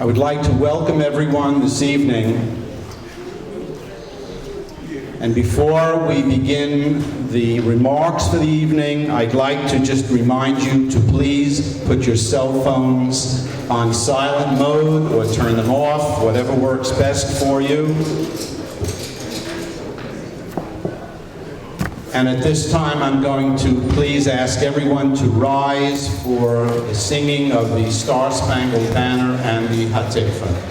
I would like to welcome everyone this evening. And before we begin the remarks for the evening, I'd like to just remind you to please put your cell phones on silent mode or turn them off, whatever works best for you. And at this time, I'm going to please ask everyone to rise for the singing of the Star-Spangled Banner and the Hatikvah.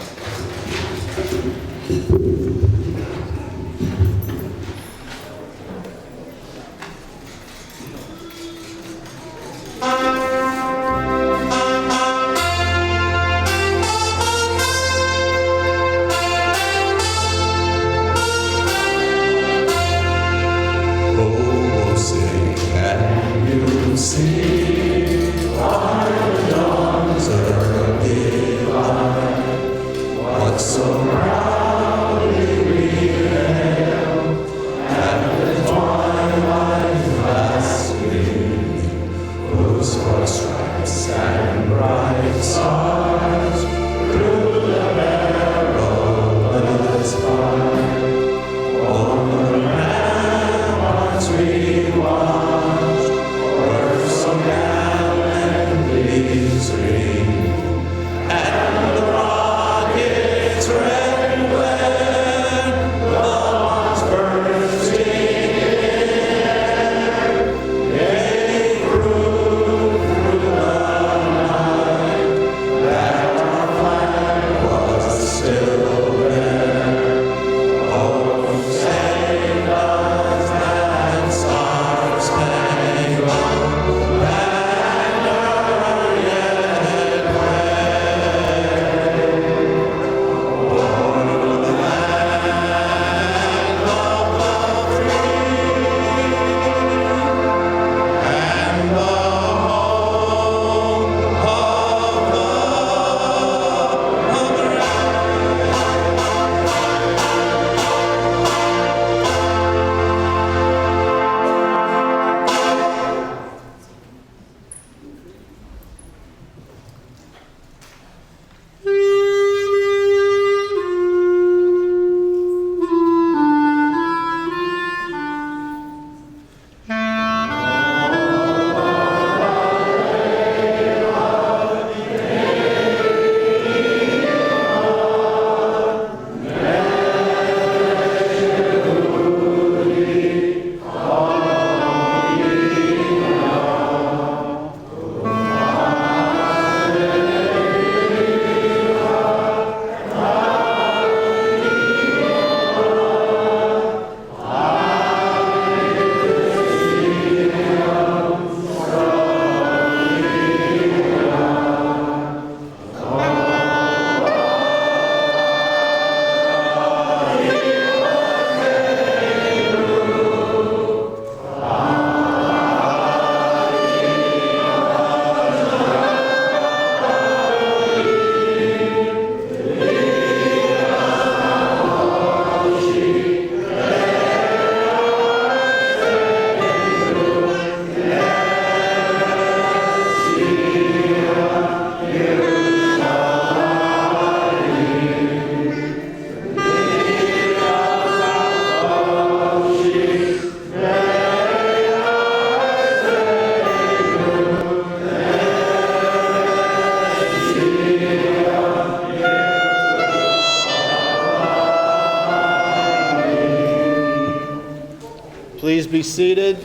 Please be seated.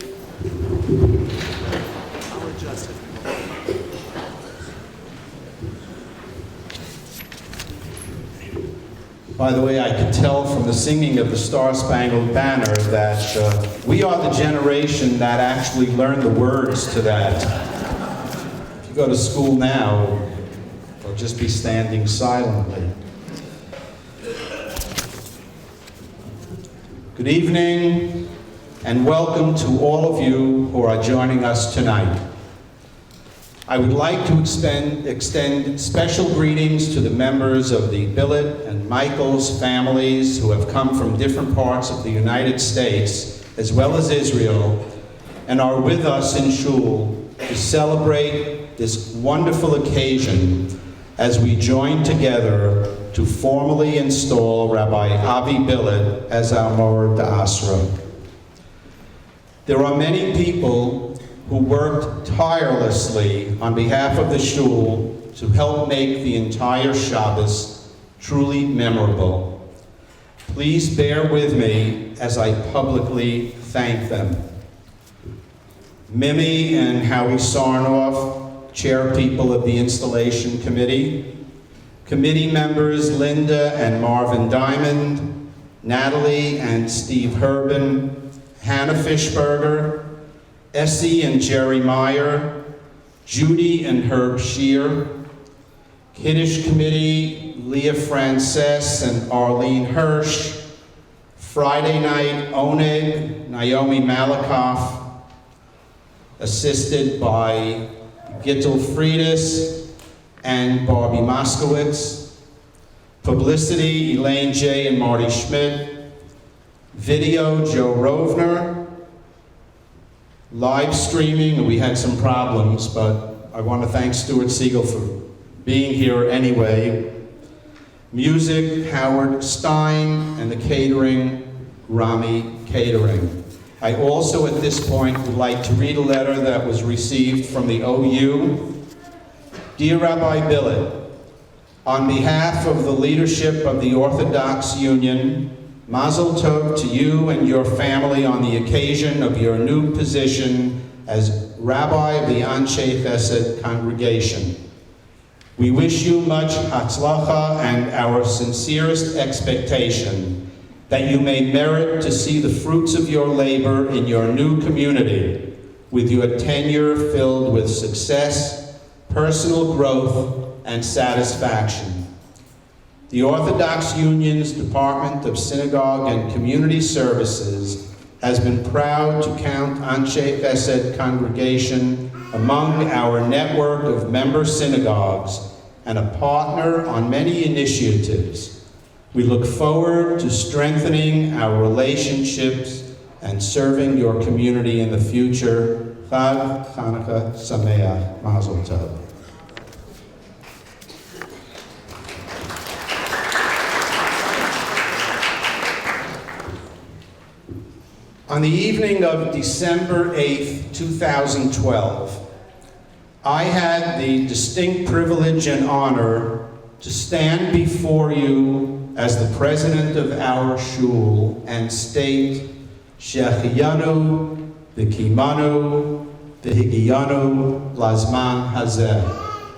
By the way, I could tell from the singing of the Star-Spangled Banner that we are the generation that actually learned the words to that. If you go to school now, they'll just be standing silently. Good evening, and welcome to all of you who are joining us tonight. I would like to extend special greetings to the members of the Billet and Michaels families who have come from different parts of the United States, as well as Israel, and are with us in Shul to celebrate this wonderful occasion as we join together to formally install Rabbi Avi Billet as our Mor D'Asra. There are many people who worked tirelessly on behalf of the shul to help make the entire Shabbos truly memorable. Please bear with me as I publicly thank them. Mimi and Howie Sarnoff, chair people of the installation committee, committee members Linda and Marvin Diamond, Natalie and Steve Herbin, Hannah Fishberger, Essie and Jerry Meyer, Judy and Herb Shear, Kiddush Committee, Leah Frances and Arlene Hirsch, Friday night, Oneg, Naomi Malakoff, assisted by Gittel Friedis and Barbie Moskowitz, publicity, Elaine J. and Marty Schmidt, video, Joe Rovner, live streaming, we had some problems, but I want to thank Stuart Siegel for being here anyway. Music, Howard Stein, and the catering, Rami Catering. I also, at this point, would like to read a letter that was received from the OU. Dear Rabbi Billet, on behalf of the leadership of the Orthodox Union, Mazel Tov to you and your family on the occasion of your new position as Rabbi of the Anshe Chesed congregation. We wish you much hatzlacha and our sincerest expectation that you may merit to see the fruits of your labor in your new community, with your tenure filled with success, personal growth, and satisfaction. The Orthodox Union's Department of Synagogue and Community Services has been proud to count Anshe Chesed congregation among our network of member synagogues and a partner on many initiatives. We look forward to strengthening our relationships and serving your community in the future. Chag Chanukah Sameach, Mazel Tov. On the evening of December 8th, 2012, I had the distinct privilege and honor to stand before you as the president of our shul and state, Shehecheyanu, V'kimanu, V'higiyanu, Lazman Hazeh.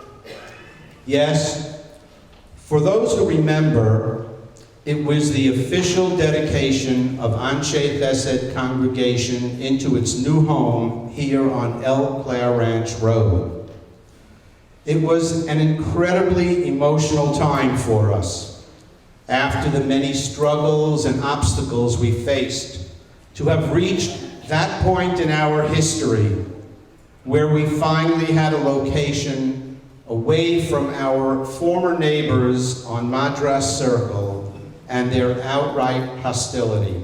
Yes, for those who remember, it was the official dedication of Anshe Chesed congregation into its new home here on El Claire Ranch Road. It was an incredibly emotional time for us, after the many struggles and obstacles we faced, to have reached that point in our history where we finally had a location away from our former neighbors on Madras Circle and their outright hostility.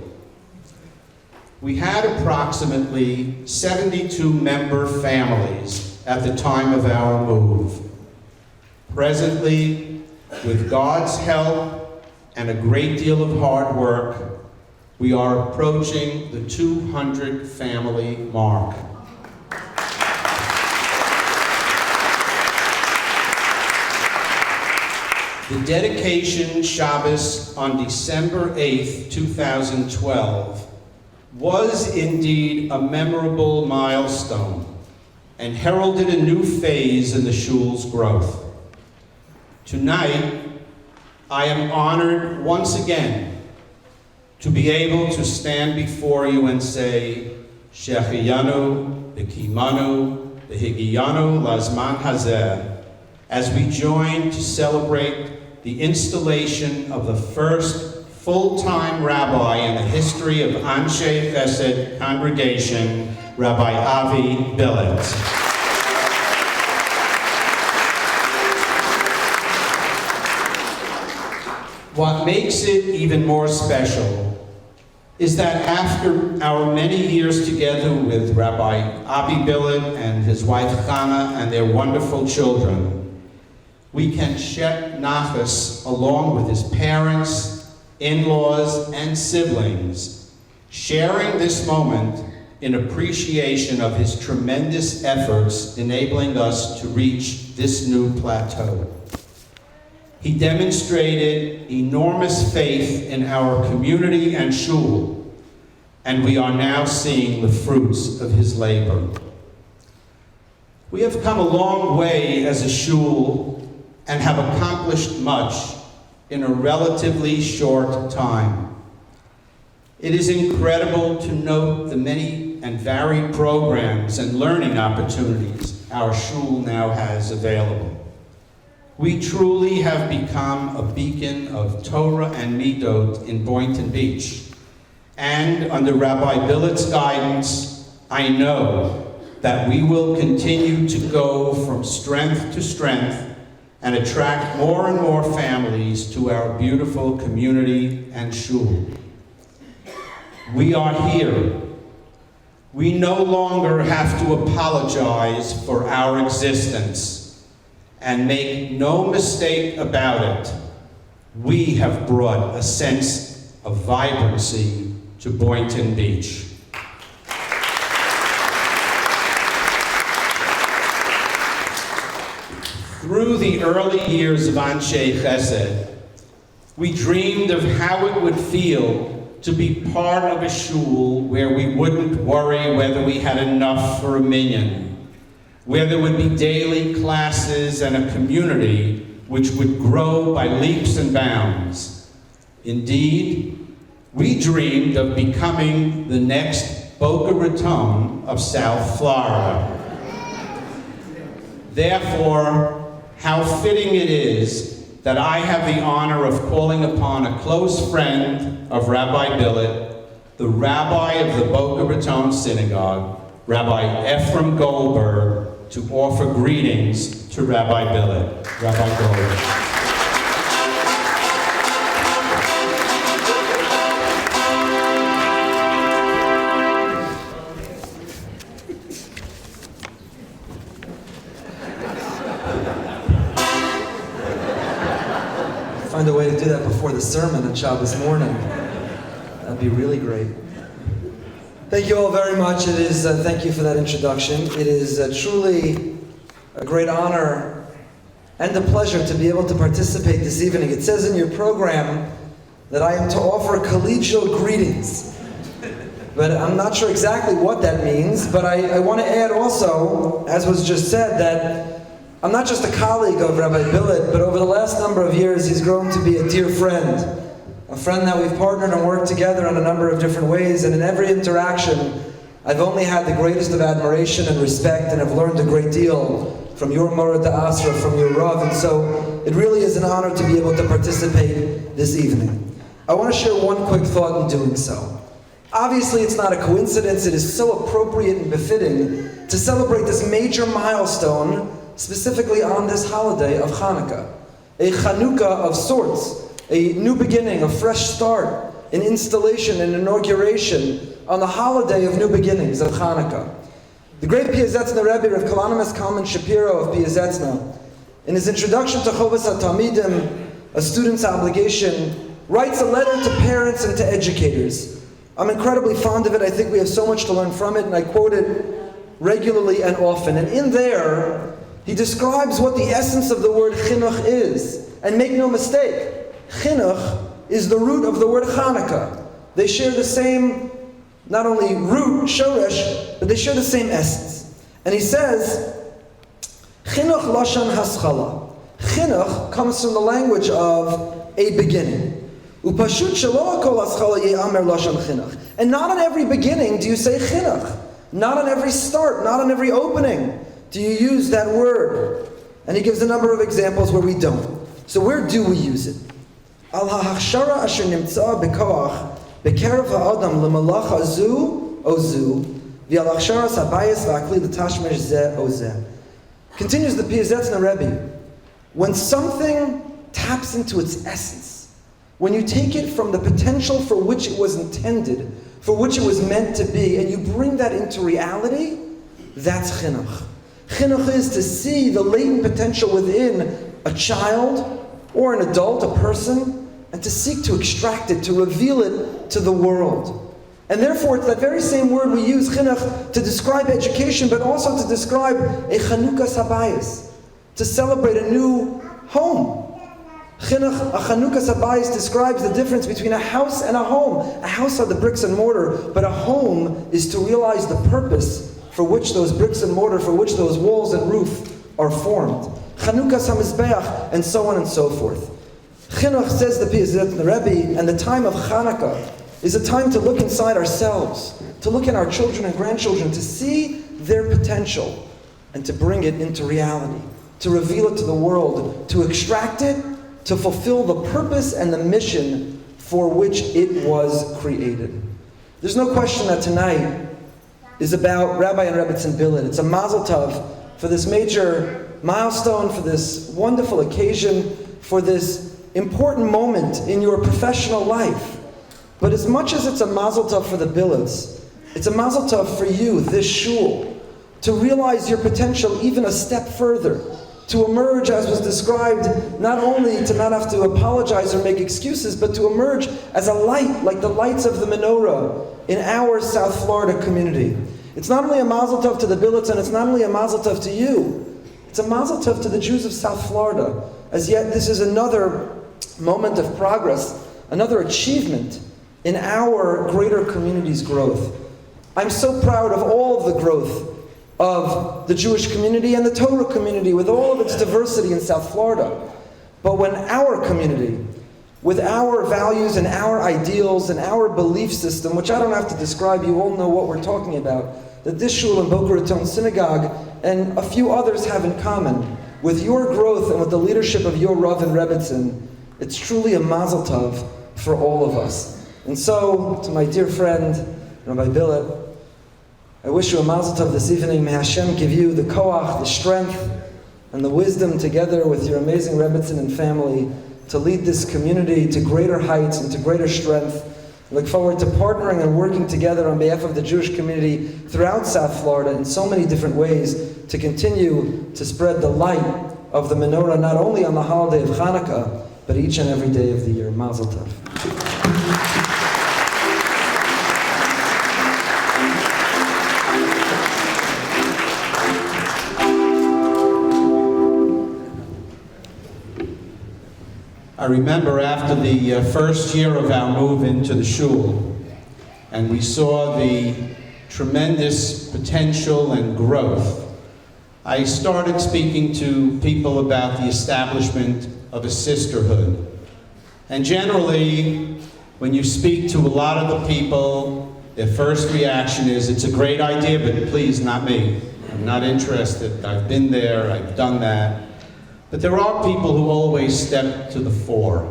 We had approximately 72 member families at the time of our move. Presently, with God's help and a great deal of hard work, we are approaching the 200 family mark. The dedication Shabbos on December 8th, 2012 was indeed a memorable milestone and heralded a new phase in the shul's growth. Tonight, I am honored once again to be able to stand before you and say, Shehecheyanu, V'kimanu, V'higiyanu, Lazman Hazeh, as we join to celebrate the installation of the first full-time rabbi in the history of Anshe Chesed congregation, Rabbi Avi Billet. What makes it even more special is that after our many years together with Rabbi Avi Billet and his wife Chana and their wonderful children, we can shep nachas along with his parents, in-laws, and siblings, sharing this moment in appreciation of his tremendous efforts enabling us to reach this new plateau. He demonstrated enormous faith in our community and shul, and we are now seeing the fruits of his labor. We have come a long way as a shul and have accomplished much in a relatively short time. It is incredible to note the many and varied programs and learning opportunities our shul now has available. We truly have become a beacon of Torah and Midot in Boynton Beach. And under Rabbi Billet's guidance, I know that we will continue to go from strength to strength and attract more and more families to our beautiful community and shul. We are here. We no longer have to apologize for our existence. And make no mistake about it, we have brought a sense of vibrancy to Boynton Beach. Through the early years of Anshe Chesed, we dreamed of how it would feel to be part of a shul where we wouldn't worry whether we had enough for a minyan, where there would be daily classes and a community which would grow by leaps and bounds. Indeed, we dreamed of becoming the next Boca Raton of South Florida. Therefore, how fitting it is that I have the honor of calling upon a close friend of Rabbi Billet, the rabbi of the Boca Raton Synagogue, Rabbi Ephraim Goldberg, to offer greetings to Rabbi Billet. Rabbi Goldberg. Find a way to do that before the sermon on Shabbos morning. That'd be really great. Thank you all very much. It is, thank you for that introduction. It is truly a great honor and a pleasure to be able to participate this evening. It says in your program that I am to offer collegial greetings. But I'm not sure exactly what that means, but I want to add also, as was just said, that I'm not just a colleague of Rabbi Billet, but over the last number of years he's grown to be a dear friend. A friend that we've partnered and worked together in a number of different ways, and in every interaction, I've only had the greatest of admiration and respect, and have learned a great deal from your Mora D'Asra, from your Rav, and so it really is an honor to be able to participate this evening. I want to share one quick thought in doing so. Obviously, it's not a coincidence. It is so appropriate and befitting to celebrate this major milestone, specifically on this holiday of Hanukkah, a Chanukah of sorts. A new beginning, a fresh start, an installation, an inauguration on the holiday of new beginnings of Hanukkah. The great Piazetzna Rabbi, Rav Kalanimus Kalman Shapiro of Piazetzna, in his introduction to Chovas HaTalmidim, a student's obligation, writes a letter to parents and to educators. I'm incredibly fond of it. I think we have so much to learn from it, and I quote it regularly and often. And in there, he describes what the essence of the word chinuch is. And make no mistake, chinuch is the root of the word Hanukkah. They share the same, not only root, shoresh, but they share the same essence. And he says, chinuch lashon haschala. Chinuch comes from the language of a beginning. Upashut shelo kol haschala ye'amer lashon chinuch. And not on every beginning do you say chinuch. Not on every start, not on every opening do you use that word. And he gives a number of examples where we don't. So where do we use it? Al ha'achshara asher nimtza b'koach b'kerev ha'adam l'malacha zu o zu v'al ha'achshara sabayis v'akli l'tashmesh zeh o zeh. Continues the Piazetzna Rebbe. When something taps into its essence, when you take it from the potential for which it was intended, for which it was meant to be, and you bring that into reality, that's chinuch. Chinuch is to see the latent potential within a child or an adult, a person, and to seek to extract it, to reveal it to the world. And therefore, it's that very same word we use, chinuch, to describe education, but also to describe a Chanukas habayis, to celebrate a new home. Chinuch, a Chanukas habayis describes the difference between a house and a home. A house are the bricks and mortar, but a home is to realize the purpose for which those bricks and mortar, for which those walls and roof are formed. Chanukas hamizbeach, and so on and so forth. Chinuch, says the Rabbi, and the time of Hanukkah is a time to look inside ourselves, to look in our children and grandchildren, to see their potential, and to bring it into reality, to reveal it to the world, to extract it, to fulfill the purpose and the mission for which it was created. There's no question that tonight is about Rabbi and Rebbetzin Billet. It's a mazel tov for this major milestone, for this wonderful occasion, for this important moment in your professional life. But as much as it's a mazel tov for the Billets, it's a mazel tov for you, this shul, to realize your potential even a step further, to emerge, as was described, not only to not have to apologize or make excuses, but to emerge as a light, like the lights of the menorah in our South Florida community. It's not only a mazel tov to the Billets, and it's not only a mazel tov to you, it's a mazel tov to the Jews of South Florida. As yet, this is another moment of progress, another achievement in our greater community's growth. I'm so proud of all of the growth of the Jewish community and the Torah community with all of its diversity in South Florida. But when our community, with our values and our ideals and our belief system, which I don't have to describe, you all know what we're talking about, that this shul and Boca Raton Synagogue and a few others have in common, with your growth and with the leadership of your Rav and Rebbetzin, it's truly a mazel tov for all of us. And so, to my dear friend, Rabbi Billet, I wish you a mazel tov this evening. May Hashem give you the koach, the strength, and the wisdom together with your amazing Rebbetzin and family to lead this community to greater heights and to greater strength. I look forward to partnering and working together on behalf of the Jewish community throughout South Florida in so many different ways to continue to spread the light of the menorah not only on the holiday of Hanukkah, but each and every day of the year. Mazel tov. I remember after the first year of our move into the shul, and we saw the tremendous potential and growth, I started speaking to people about the establishment of a sisterhood. And generally, when you speak to a lot of the people, their first reaction is, it's a great idea, but please, not me. I'm not interested. I've been there, I've done that. But there are people who always step to the fore.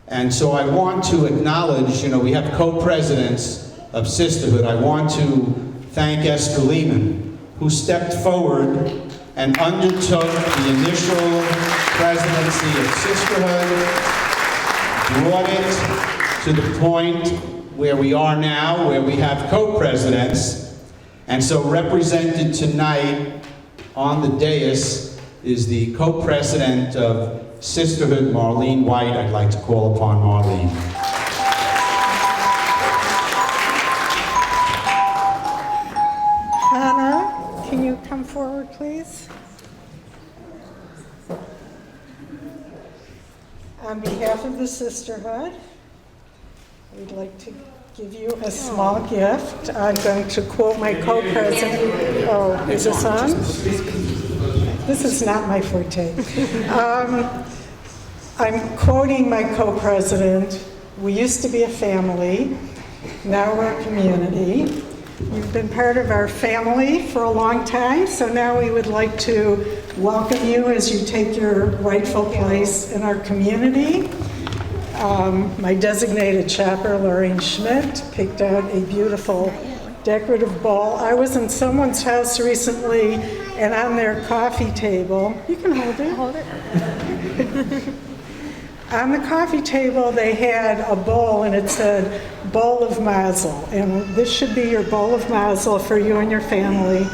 And so I want to acknowledge, we have co-presidents of Sisterhood. I want to thank Esther Lehman, who stepped forward and undertook the initial presidency of Sisterhood, brought it to the point where we are now, where we have co-presidents. And so represented tonight on the dais is the co-president of Sisterhood, Marlene White. I'd like to call upon Marlene. Hannah, can you come forward, please? On behalf of the Sisterhood, we'd like to give you a small gift. I'm going to quote my co-president. Oh, is this on? This is not my forte. I'm quoting my co-president. We used to be a family. Now we're a community. You've been part of our family for a long time, so now we would like to welcome you as you take your rightful place in our community. My designated chaper, Lorraine Schmidt, picked out a beautiful decorative bowl. I was in someone's house recently, and on their coffee table, you can hold it. Hold it. On the coffee table, they had a bowl, and it said, bowl of mazel. And this should be your bowl of mazel for you and your family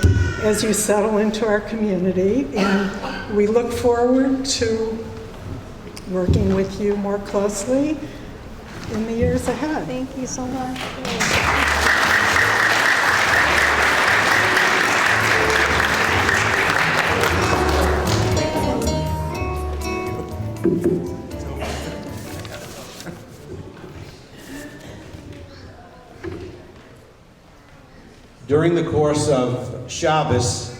as you settle into our community, and we look forward to working with you more closely in the years ahead. Thank you so much. During the course of Shabbos,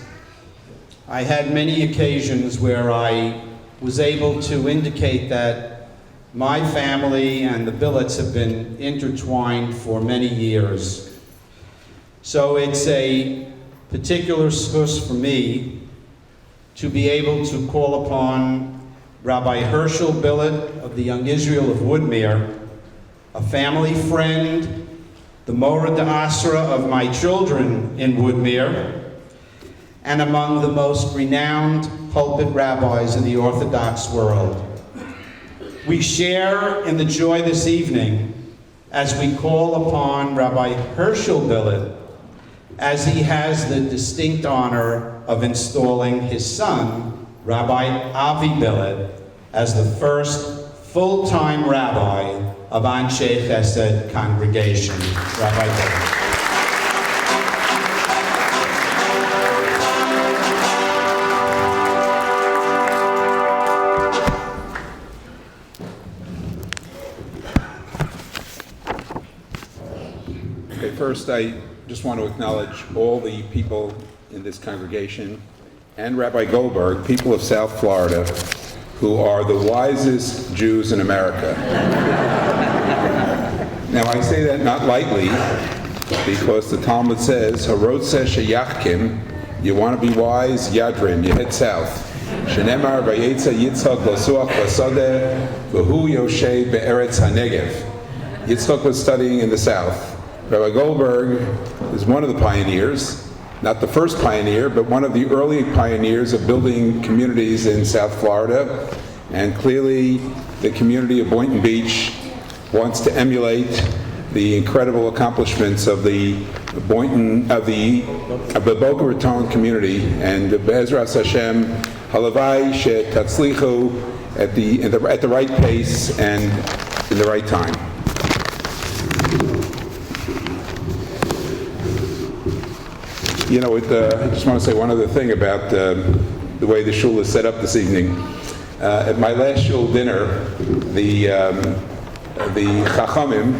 I had many occasions where I was able to indicate that my family and the Billets have been intertwined for many years. So it's a particular zchus for me to be able to call upon Rabbi Herschel Billet of the Young Israel of Woodmere, a family friend, the Mora D'Asra of my children in Woodmere, and among the most renowned pulpit rabbis in the Orthodox world. We share in the joy this evening as we call upon Rabbi Herschel Billet, as he has the distinct honor of installing his son, Rabbi Avi Billet, as the first full-time rabbi of Anshe Chesed congregation. Rabbi Billet. Okay, first I just want to acknowledge all the people in this congregation and Rabbi Goldberg, people of South Florida, who are the wisest Jews in America. Now I say that not lightly, because the Talmud says, "Harotzeh sheyachkim," you want to be wise, Yadrim, you head south. Shenemar vayetza Yitzchak lasuach basadeh v'hu yoshei be'eretz hanegev. Yitzchak was studying in the south. Rabbi Goldberg is one of the pioneers, not the first pioneer, but one of the early pioneers of building communities in South Florida. And clearly the community of Boynton Beach wants to emulate the incredible accomplishments of the Boynton, of the Boca Raton community. And Be'ezras Hashem, halavai she'tatzlichu at the right pace and in the right time. You know, I just want to say one other thing about the way the shul is set up this evening. At my last shul dinner, the chachamim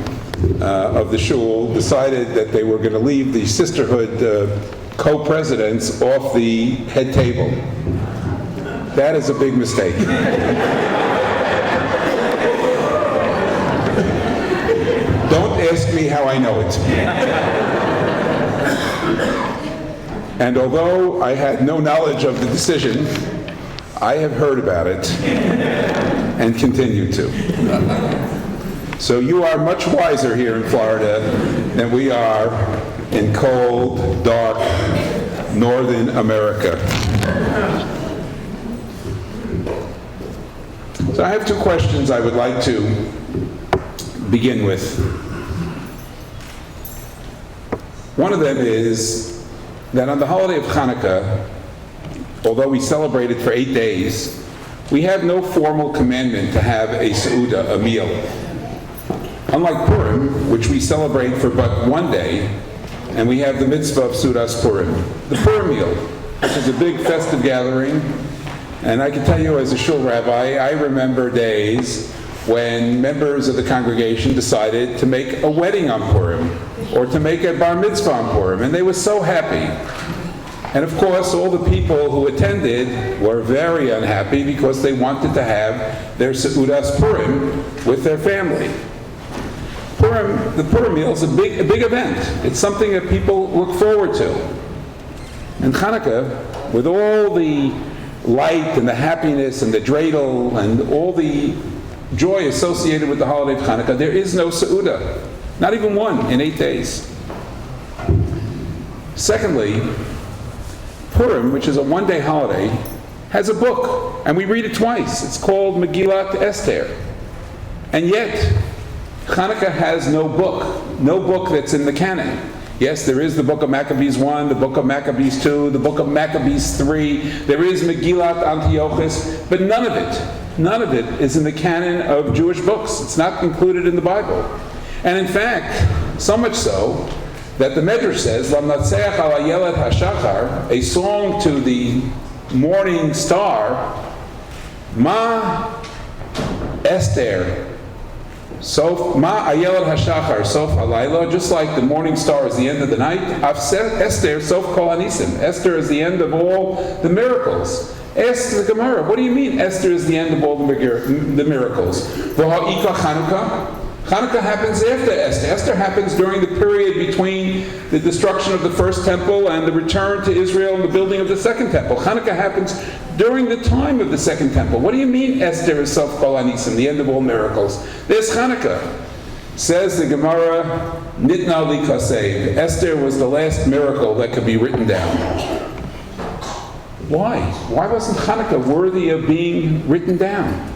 of the shul decided that they were going to leave the sisterhood co-presidents off the head table. That is a big mistake. Don't ask me how I know it. And although I had no knowledge of the decision, I have heard about it and continue to. So you are much wiser here in Florida than we are in cold, dark, northern America. So I have two questions I would like to begin with. One of them is that on the holiday of Hanukkah, although we celebrate it for 8 days, we have no formal commandment to have a seudah, a meal. Unlike Purim, which we celebrate for but 1 day, and we have the mitzvah of Seudas Purim, the Purim meal, which is a big festive gathering. And I can tell you as a shul rabbi, I remember days when members of the congregation decided to make a wedding on Purim, or to make a bar mitzvah on Purim, and they were so happy. And of course, all the people who attended were very unhappy because they wanted to have their Seudas Purim with their family. Purim, the Purim meal is a big event. It's something that people look forward to. And Hanukkah, with all the light and the happiness and the dreidel and all the joy associated with the holiday of Hanukkah, there is no seudah, not even one in 8 days. Secondly, Purim, which is a 1-day holiday, has a book, and we read it twice. It's called Megillat Esther. And yet, Hanukkah has no book that's in the canon. Yes, there is the book of Maccabees 1, the book of Maccabees 2, the book of Maccabees 3. There is Megillat Antiochus, but none of it is in the canon of Jewish books. It's not included in the Bible. And in fact, so much so that the Medrash says, Lamnatseach al Ayelet HaShachar, a song to the morning star, Ma Esther, Sof Ma Ayelet HaShachar, Sof Halayla, just like the morning star is the end of the night, Esther, Sof Kol HaNisim. Esther is the end of all the miracles. Ask the Gemara, what do you mean Esther is the end of all the miracles? V'ha'ika Chanukah? Hanukkah happens after Esther. Esther happens during the period between the destruction of the first temple and the return to Israel and the building of the second temple. Hanukkah happens during the time of the second temple. What do you mean Esther is Sof Kol HaNisim, the end of all miracles? There's Hanukkah. Says the Gemara, Nitna li kasev. Esther was the last miracle that could be written down. Why? Why wasn't Hanukkah worthy of being written down?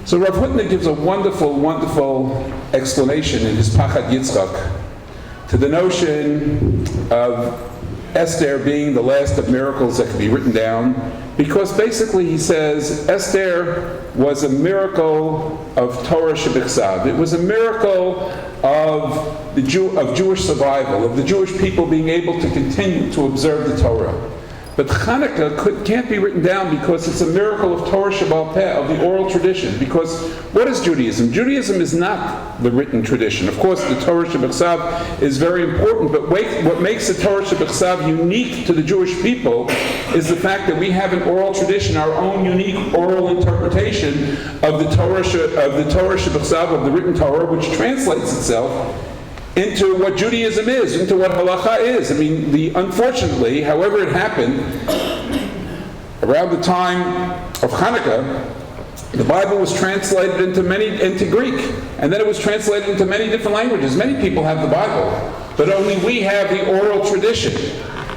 So Rav Hutner gives a wonderful, wonderful explanation in his Pachad Yitzchak to the notion of Esther being the last of miracles that could be written down, because basically he says Esther was a miracle of Torah Shebichsav. It was a miracle of Jewish survival, of the Jewish people being able to continue to observe the Torah. But Hanukkah can't be written down because it's a miracle of Torah Shebaal Peh, of the oral tradition. Because what is Judaism? Judaism is not the written tradition. Of course, the Torah Shebichsav is very important, but what makes the Torah Shebichsav unique to the Jewish people is the fact that we have an oral tradition, our own unique oral interpretation of the Torah Shebichsav, of the written Torah, which translates itself into what Judaism is, into what halacha is. I mean, unfortunately, however it happened, around the time of Hanukkah, the Bible was translated into Greek, and then it was translated into many different languages. Many people have the Bible, but only we have the oral tradition.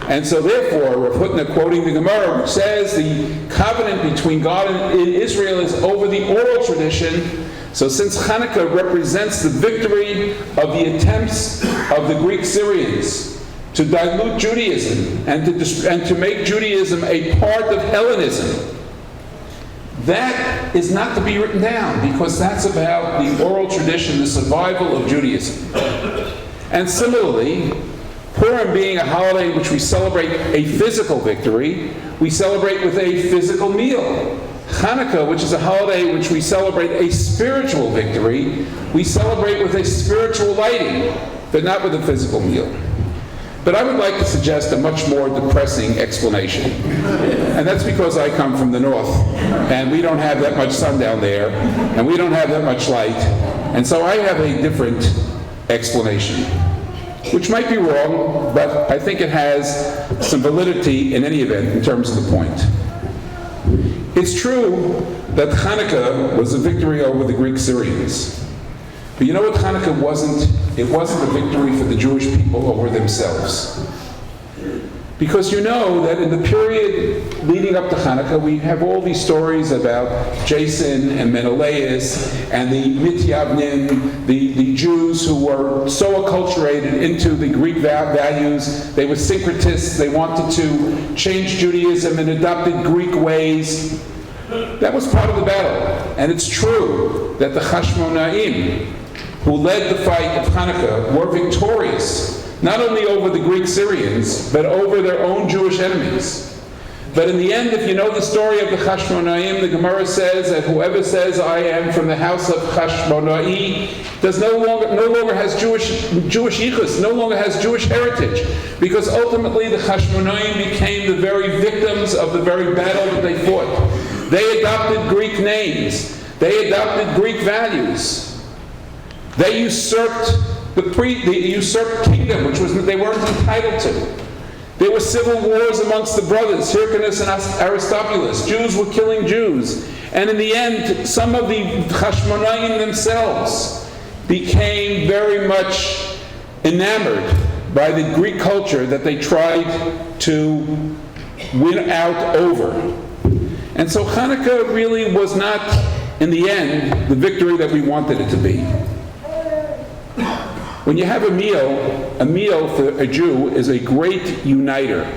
And so therefore, Rav Hutner, quoting the Gemara, which says the covenant between God and Israel is over the oral tradition. So since Hanukkah represents the victory of the attempts of the Greek Syrians to dilute Judaism and to make Judaism a part of Hellenism, that is not to be written down, because that's about the oral tradition, the survival of Judaism. And similarly, Purim being a holiday in which we celebrate a physical victory, we celebrate with a physical meal. Hanukkah, which is a holiday in which we celebrate a spiritual victory, we celebrate with a spiritual lighting, but not with a physical meal. But I would like to suggest a much more depressing explanation. And that's because I come from the north, and we don't have that much sun down there, and we don't have that much light, and so I have a different explanation, which might be wrong, but I think it has some validity in any event in terms of the point. It's true that Hanukkah was a victory over the Greek Syrians. But you know what Hanukkah wasn't? It wasn't a victory for the Jewish people over themselves. Because you know that in the period leading up to Hanukkah, we have all these stories about Jason and Menelaus and the Mityavnim, the Jews who were so acculturated into the Greek values. They were syncretists. They wanted to change Judaism and adopted Greek ways. That was part of the battle. And it's true that the Hashmonaim, who led the fight of Hanukkah, were victorious, not only over the Greek Syrians, but over their own Jewish enemies. But in the end, if you know the story of the Hashmonaim, the Gemara says that whoever says, I am from the house of Hashmonai, no longer has Jewish yichus, no longer has Jewish heritage, because ultimately the Hashmonaim became the very victims of the very battle that they fought. They adopted Greek names. They adopted Greek values. They usurped the usurped kingdom, which they weren't entitled to. There were civil wars amongst the brothers, Hyrcanus and Aristobulus. Jews were killing Jews. And in the end, some of the Hashmonaim themselves became very much enamored by the Greek culture that they tried to win out over. And so Hanukkah really was not, in the end, the victory that we wanted it to be. When you have a meal for a Jew is a great uniter.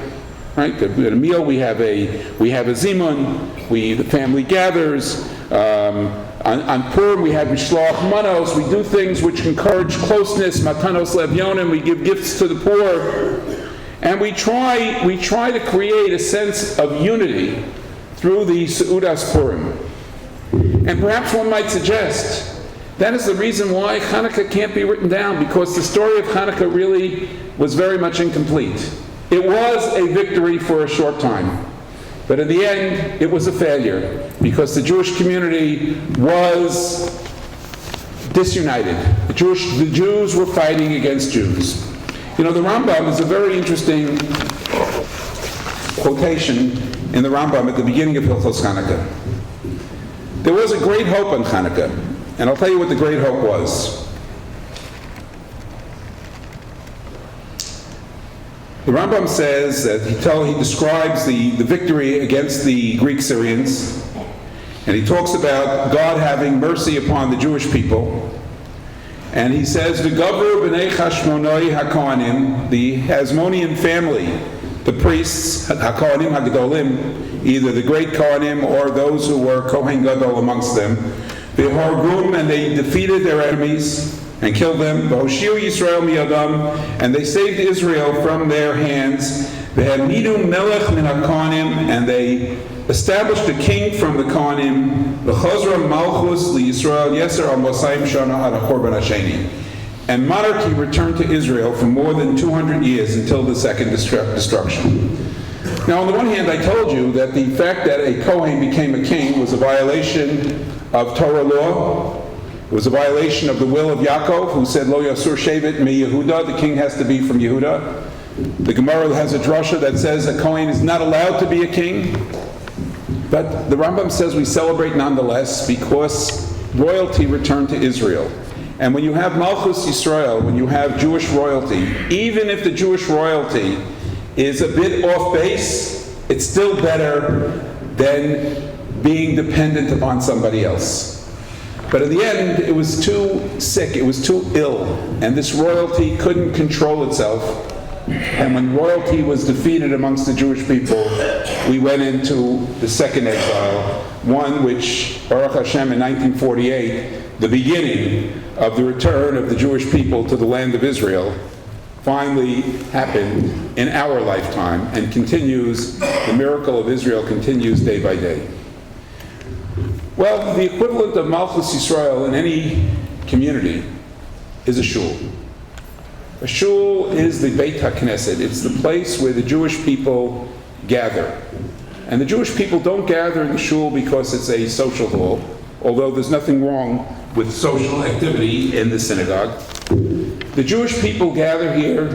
Right? At a meal we have a zimun, the family gathers. On Purim we have mishloach manos. We do things which encourage closeness. Matanos levyonim. We give gifts to the poor, and we try to create a sense of unity through the Seudas Purim. And perhaps one might suggest that is the reason why Hanukkah can't be written down, because the story of Hanukkah really was very much incomplete. It was a victory for a short time, but in the end, it was a failure because the Jewish community was disunited. The Jews were fighting against Jews. You know, the Rambam is a very interesting quotation in the Rambam at the beginning of Hilchos Hanukkah. There was a great hope on Hanukkah, and I'll tell you what the great hope was. The Rambam says that he describes the victory against the Greek Syrians, and he talks about God having mercy upon the Jewish people. And he says, "V'gavru b'nei Hashmonai HaKohanim," the Hasmonean family, the priests, HaKohanim HaGedolim, either the great Kohanim or those who were Kohen Gadol amongst them, V'hargum, and they defeated their enemies and killed them. V'hoshiu Yisrael miyadam, and they saved Israel from their hands. V'hamidu melech min HaKohanim, and they established a king from the Kohanim. V'chozra malchus liYisrael yeser al mosayim shana ad hakorban hasheni. And monarchy returned to Israel for more than 200 years until the second destruction. Now, on the one hand, I told you that the fact that a Kohen became a king was a violation of Torah law. It was a violation of the will of Yaakov, who said, Lo Yasur Shevet mi Yehuda, the king has to be from Yehuda. The Gemara has a drasha that says a Kohen is not allowed to be a king. But the Rambam says we celebrate nonetheless because royalty returned to Israel. And when you have Malchus Yisrael, when you have Jewish royalty, even if the Jewish royalty is a bit off base, it's still better than being dependent upon somebody else. But in the end, it was too sick, it was too ill, and this royalty couldn't control itself. And when royalty was defeated amongst the Jewish people, we went into the second exile, one which, Baruch Hashem, in 1948, the beginning of the return of the Jewish people to the land of Israel, finally happened in our lifetime and continues, the miracle of Israel continues day by day. Well, the equivalent of Malchus Yisrael in any community is a shul. A shul is the Beit HaKnesset. It's the place where the Jewish people gather. And the Jewish people don't gather in the shul because it's a social hall, although there's nothing wrong with social activity in the synagogue. The Jewish people gather here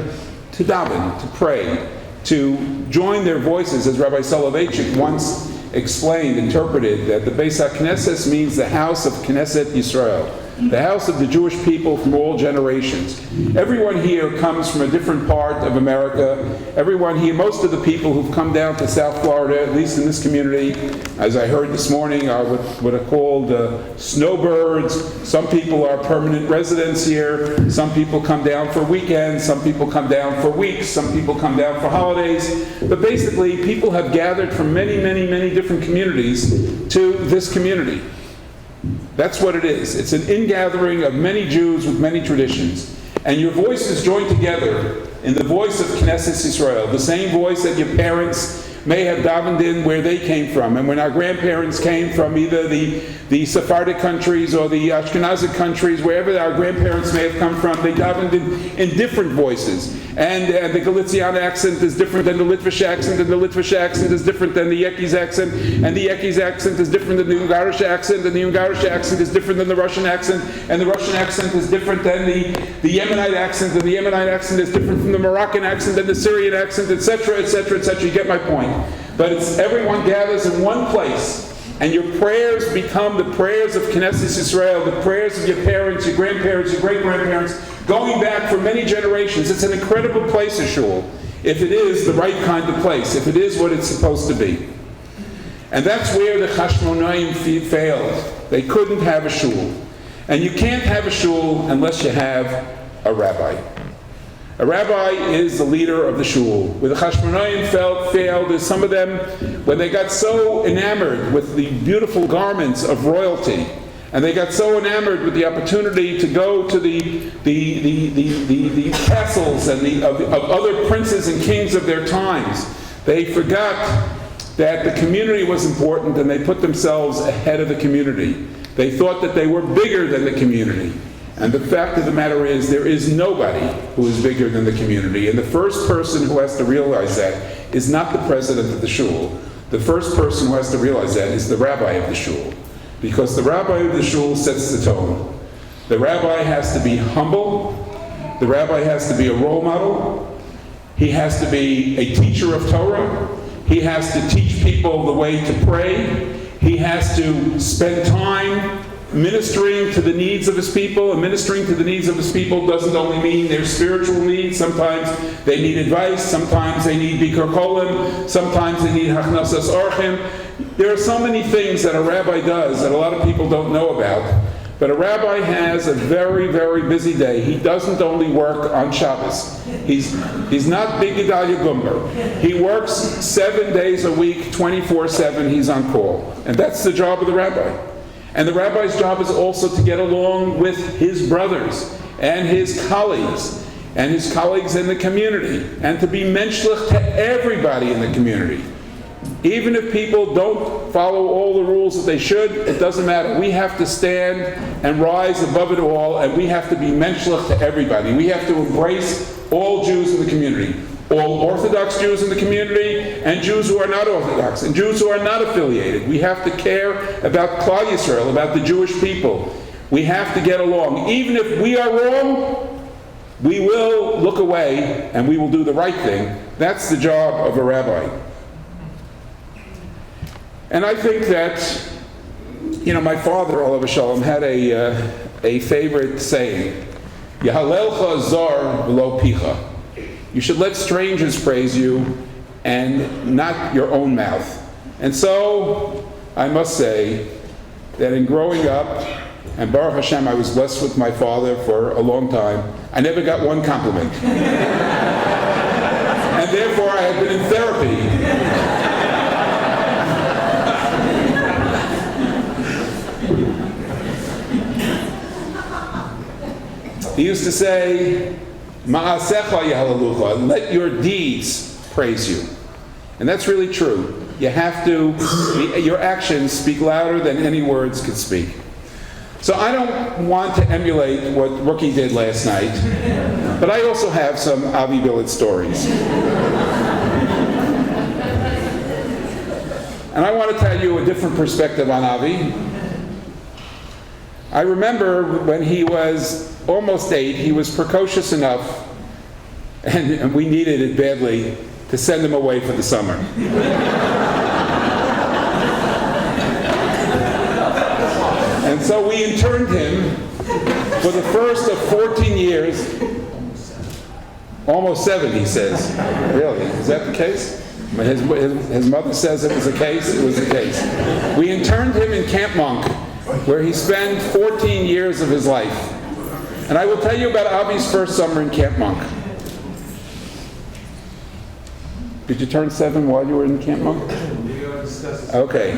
to daven, to pray, to join their voices, as Rabbi Soloveitchik once explained, interpreted, that the Beis HaKnesset means the house of Knesset Yisrael, the house of the Jewish people from all generations. Everyone here comes from a different part of America. Everyone here, most of the people who've come down to South Florida, at least in this community, as I heard this morning, are what are called snowbirds. Some people are permanent residents here. Some people come down for weekends. Some people come down for weeks. Some people come down for holidays. But basically, people have gathered from many, many, many different communities to this community. That's what it is. It's an ingathering of many Jews with many traditions. And your voices join together in the voice of Knesset Yisrael, the same voice that your parents may have davened in where they came from. And when our grandparents came from either the Sephardic countries or the Ashkenazic countries, wherever our grandparents may have come from, they davened in different voices. And the Galician accent is different than the Litvish accent, and the Litvish accent is different than the Yeki's accent, and the Yeki's accent is different than the Ungarish accent, and the Ungarish accent is different than the Russian accent, and the Russian accent is different than the Yemenite accent, and the Yemenite accent is different from the Moroccan accent and the Syrian accent, etc., etc., etc. You get my point. But everyone gathers in one place, and your prayers become the prayers of Knesset Yisrael, the prayers of your parents, your grandparents, your great-grandparents, going back for many generations. It's an incredible place, a shul, if it is the right kind of place, if it is what it's supposed to be. And that's where the Hashmonaim failed. They couldn't have a shul. And you can't have a shul unless you have a rabbi. A rabbi is the leader of the shul. Where the Chashmonaim failed is some of them, when they got so enamored with the beautiful garments of royalty, and they got so enamored with the opportunity to go to the castles and of other princes and kings of their times, they forgot that the community was important, and they put themselves ahead of the community. They thought that they were bigger than the community. And the fact of the matter is, there is nobody who is bigger than the community. And the first person who has to realize that is not the president of the shul. The first person who has to realize that is the rabbi of the shul. Because the rabbi of the shul sets the tone. The rabbi has to be humble. The rabbi has to be a role model. He has to be a teacher of Torah. He has to teach people the way to pray. He has to spend time ministering to the needs of his people. And ministering to the needs of his people doesn't only mean their spiritual needs. Sometimes they need advice. Sometimes they need bikur kolim. Sometimes they need hachnasas orchim. There are so many things that a rabbi does that a lot of people don't know about. But a rabbi has a very, very busy day. He doesn't only work on Shabbos. He's not Big Gedalia Gumber. He works 7 days a week, 24/7. He's on call. And that's the job of the rabbi. And the rabbi's job is also to get along with his brothers and his colleagues in the community, and to be menschlich to everybody in the community. Even if people don't follow all the rules that they should, it doesn't matter. We have to stand and rise above it all, and we have to be menschlich to everybody. We have to embrace all Jews in the community. All Orthodox Jews in the community, and Jews who are not Orthodox, and Jews who are not affiliated. We have to care about Klal Yisrael, about the Jewish people. We have to get along. Even if we are wrong, we will look away, and we will do the right thing. That's the job of a rabbi. And I think that, my father, Olav Shalom, had a favorite saying, Yahalelcha zar v'lo picha. You should let strangers praise you and not your own mouth. And so, I must say that in growing up, and Baruch Hashem, I was blessed with my father for a long time, I never got one compliment. And therefore, I have been in therapy. He used to say, Ma'asecha yahalalucha, let your deeds praise you. And that's really true. You have to, your actions speak louder than any words could speak. So I don't want to emulate what Rookie did last night, but I also have some Avi Billet stories. And I want to tell you a different perspective on Avi. I remember when he was almost 8, he was precocious enough, and we needed it badly, to send him away for the summer. And so we interned him for the first of 14 years, almost 7, he says. Really? Is that the case? His mother says it was the case. It was the case. We interned him in Camp Monk, where he spent 14 years of his life. And I will tell you about Avi's first summer in Camp Monk. Did you turn 7 while you were in Camp Monk? Okay.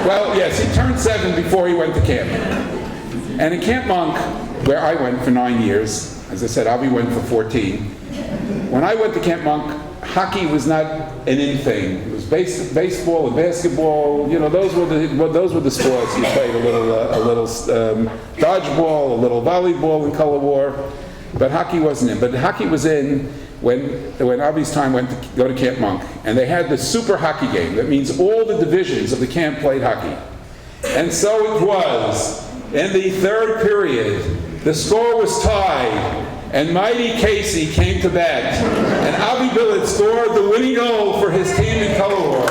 Well, yes, he turned 7 before he went to camp. And in Camp Monk, where I went for 9 years, as I said, Avi went for 14. When I went to Camp Monk, hockey was not an in thing. It was baseball and basketball. Those were the sports. You played a little dodgeball, a little volleyball in color war, but hockey wasn't in. But hockey was in when Avi's time went to go to Camp Monk, and they had the super hockey game. That means all the divisions of the camp played hockey. And so it was. In the third period, the score was tied, and mighty Casey came to bat, and Avi Billet scored the winning goal for his team in color war.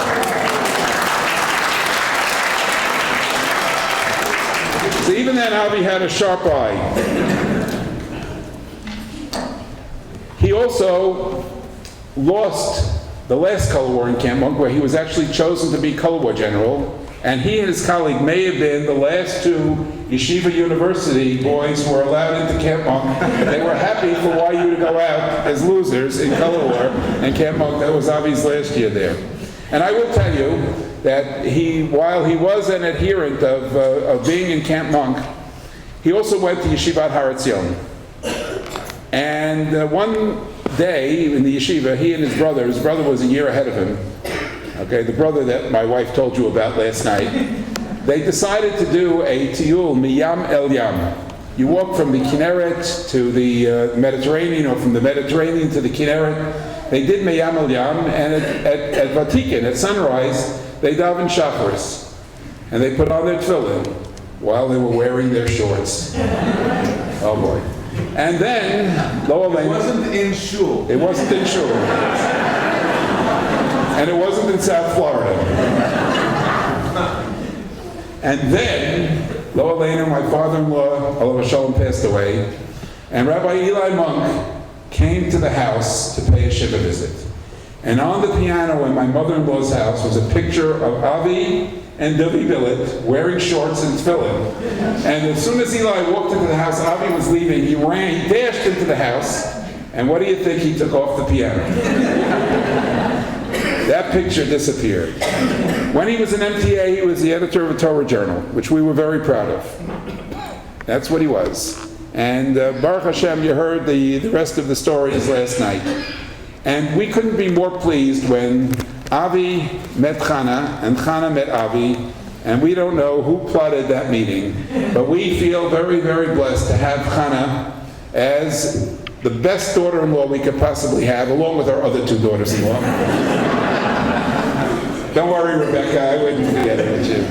So even then, Avi had a sharp eye. He also lost the last color war in Camp Monk, where he was actually chosen to be color war general, And he and his colleague may have been the last two Yeshiva University boys who were allowed into Camp Monk. They were happy for YU to go out as losers in color war, and Camp Monk, that was Avi's last year there. And I will tell you that while he was an adherent of being in Camp Monk, he also went to Yeshivat Har Etzion. And one day in the yeshiva, he and his brother was a year ahead of him, okay, the brother that my wife told you about last night, they decided to do a tiyul miyam el yam. You walk from the Kinneret to the Mediterranean, or from the Mediterranean to the Kinneret. They did miyam el yam, and at Vatikan, at sunrise, they daven shacharis. And they put on their tefillin while they were wearing their shorts. Oh boy. And then, It wasn't in shul. It wasn't in shul. And it wasn't in South Florida. And then, Lo Aleinu, my father-in-law, Alav Shalom, passed away, and Rabbi Eli Monk came to the house to pay a Shiva visit. And on the piano in my mother-in-law's house was a picture of Avi and Billet wearing shorts and tefillin. And as soon as Eli walked into the house, Avi was leaving, he dashed into the house, and what do you think he took off the piano? That picture disappeared. When he was in MTA, he was the editor of a Torah journal, which we were very proud of. That's what he was. And Baruch Hashem, you heard the rest of the stories last night. And we couldn't be more pleased when Avi met Chana, and Chana met Avi, and we don't know who plotted that meeting, but we feel very, very blessed to have Chana as the best daughter-in-law we could possibly have, along with our other two daughters-in-law. Don't worry, Rebecca, I wouldn't forget about you.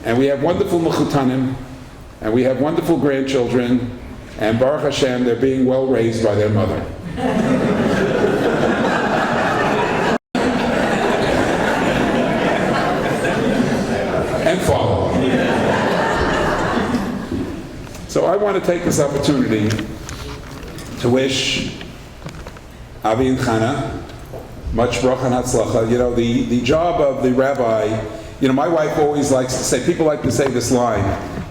And we have wonderful mechutanim, and we have wonderful grandchildren, and Baruch Hashem, they're being well raised by their mother. And father. So I want to take this opportunity to wish Avi and Chana much bracha and hatzlacha. You know, the job of the rabbi, you know, my wife always likes to say, people like to say this line,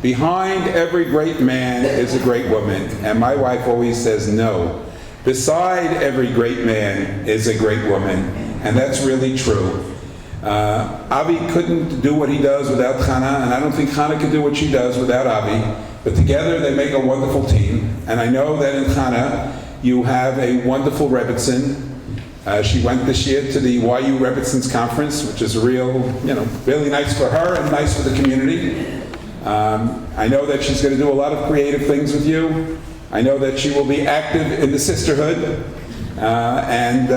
behind every great man is a great woman. And my wife always says, no. Beside every great man is a great woman. And that's really true. Avi couldn't do what he does without Chana, and I don't think Chana could do what she does without Avi. But together they make a wonderful team. And I know that in Chana you have a wonderful Rebbitzin. She went this year to the YU Rebbitzins Conference, which is really nice for her and nice for the community. I know that she's going to do a lot of creative things with you. I know that she will be active in the sisterhood. And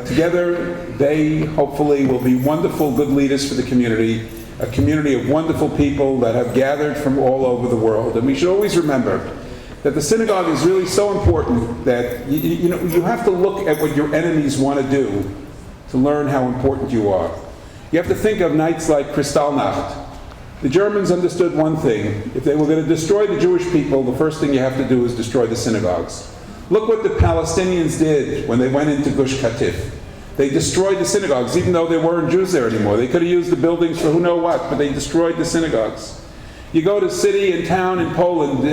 together they hopefully will be wonderful, good leaders for the community, a community of wonderful people that have gathered from all over the world. And we should always remember that the synagogue is really so important that you have to look at what your enemies want to do to learn how important you are. You have to think of nights like Kristallnacht. The Germans understood one thing. If they were going to destroy the Jewish people, the first thing you have to do is destroy the synagogues. Look what the Palestinians did when they went into Gush Katif. They destroyed the synagogues, even though there weren't Jews there anymore. They could have used the buildings for who knows what, but they destroyed the synagogues. You go to city and town in Poland,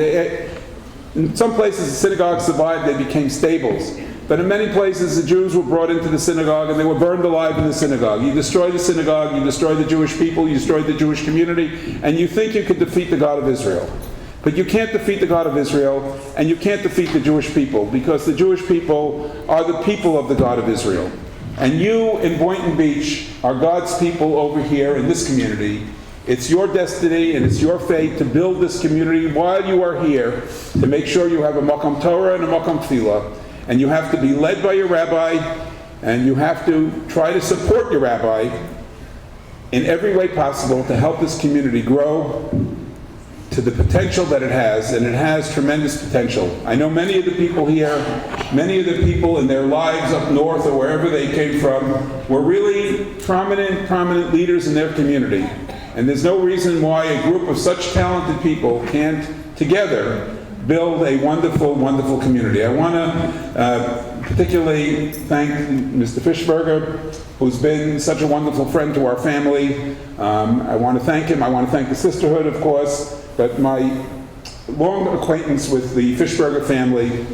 in some places the synagogues survived, they became stables. But in many places the Jews were brought into the synagogue and they were burned alive in the synagogue. You destroy the synagogue, you destroy the Jewish people, you destroy the Jewish community, and you think you could defeat the God of Israel. But you can't defeat the God of Israel, and you can't defeat the Jewish people, because the Jewish people are the people of the God of Israel. And you in Boynton Beach are God's people over here in this community. It's your destiny and it's your fate to build this community while you are here, to make sure you have a Makom Torah and a Makom Tefillah. And you have to be led by your rabbi, and you have to try to support your rabbi in every way possible to help this community grow to the potential that it has, and it has tremendous potential. I know many of the people here, many of the people in their lives up north or wherever they came from, were really prominent leaders in their community. And there's no reason why a group of such talented people can't together build a wonderful, wonderful community. I want to particularly thank Mr. Fishberger, who's been such a wonderful friend to our family. I want to thank him. I want to thank the sisterhood, of course, but my long acquaintance with the Fishberger family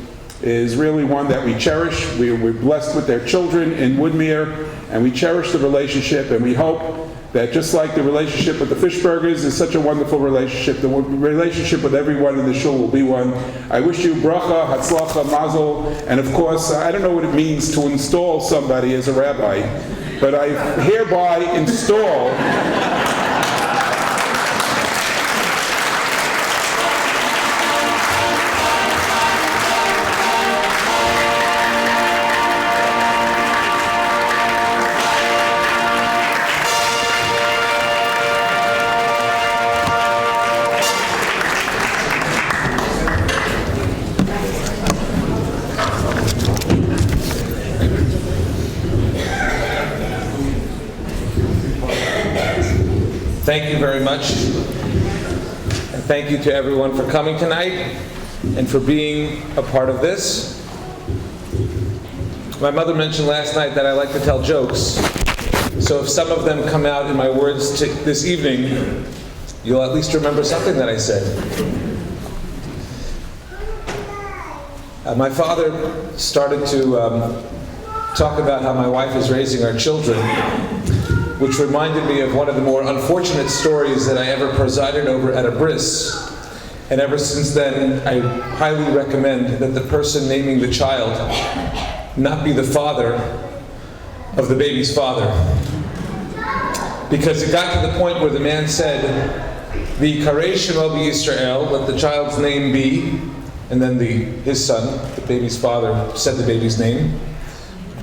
is really one that we cherish. We're blessed with their children in Woodmere, and we cherish the relationship, and we hope that just like the relationship with the Fishbergers is such a wonderful relationship, the relationship with everyone in the shul will be one. I wish you bracha, hatzlacha, mazel, and of course, I don't know what it means to install somebody as a rabbi, but I hereby install Thank you very much. And thank you to everyone for coming tonight and for being a part of this. My mother mentioned last night that I like to tell jokes. So if some of them come out in my words this evening, you'll at least remember something that I said. My father started to talk about how my wife is raising our children, which reminded me of one of the more unfortunate stories that I ever presided over at a bris. And ever since then, I highly recommend that the person naming the child not be the father of the baby's father. Because it got to the point where the man said, the Karei Shemo B'Yisrael, let the child's name be, and then his son, the baby's father, said the baby's name.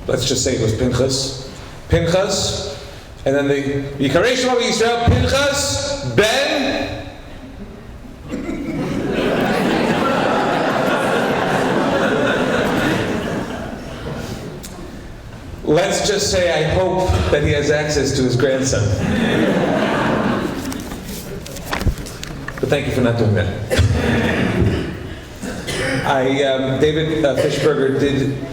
Let's just say it was Pinchas. Pinchas. And then the Karei Shemo B'Yisrael, Pinchas ben let's just say I hope that he has access to his grandson. But thank you for not doing that. David Fishberger did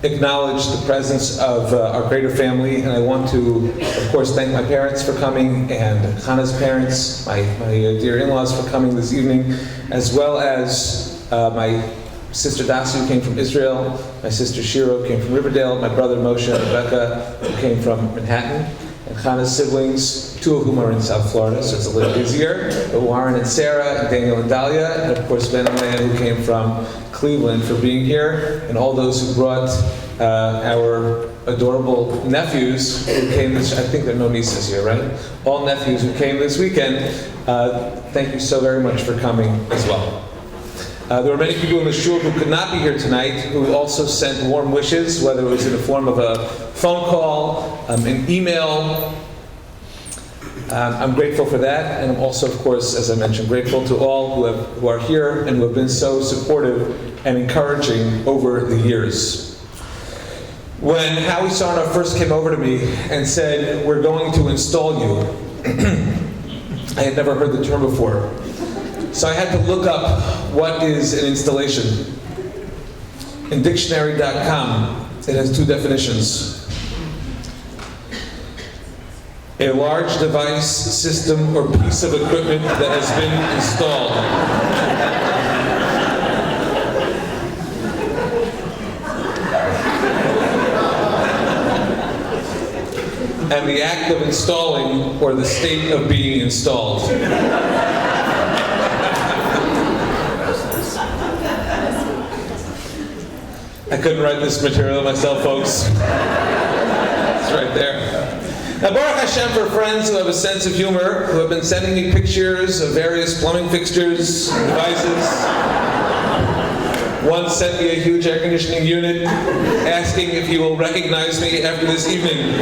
acknowledge the presence of our greater family, and I want to, of course, thank my parents for coming, and Hannah's parents, my dear in-laws for coming this evening, as well as my sister Dasi, who came from Israel, my sister Shiro came from Riverdale, my brother Moshe and Rebecca, who came from Manhattan, and Hannah's siblings, two of whom are in South Florida, so it's a little busier, but Warren and Sarah, and Daniel and Dahlia, and of course Ben and Leah, who came from Cleveland, for being here, and all those who brought our adorable nephews who came this, I think there are no nieces here, right? All nephews who came this weekend, thank you so very much for coming as well. There were many people in the shul who could not be here tonight who also sent warm wishes, whether it was in the form of a phone call, an email. I'm grateful for that, and I'm also, of course, as I mentioned, grateful to all who are here and who have been so supportive and encouraging over the years. When Howie Sarno first came over to me and said, "We're going to install you," I had never heard the term before. So I had to look up what is an installation. In dictionary.com, it has two definitions. A large device, system, or piece of equipment that has been installed. And the act of installing, or the state of being installed. I couldn't write this material myself, folks. It's right there. Now, Baruch Hashem, for friends who have a sense of humor, who have been sending me pictures of various plumbing fixtures, devices. One sent me a huge air conditioning unit, asking if he will recognize me after this evening.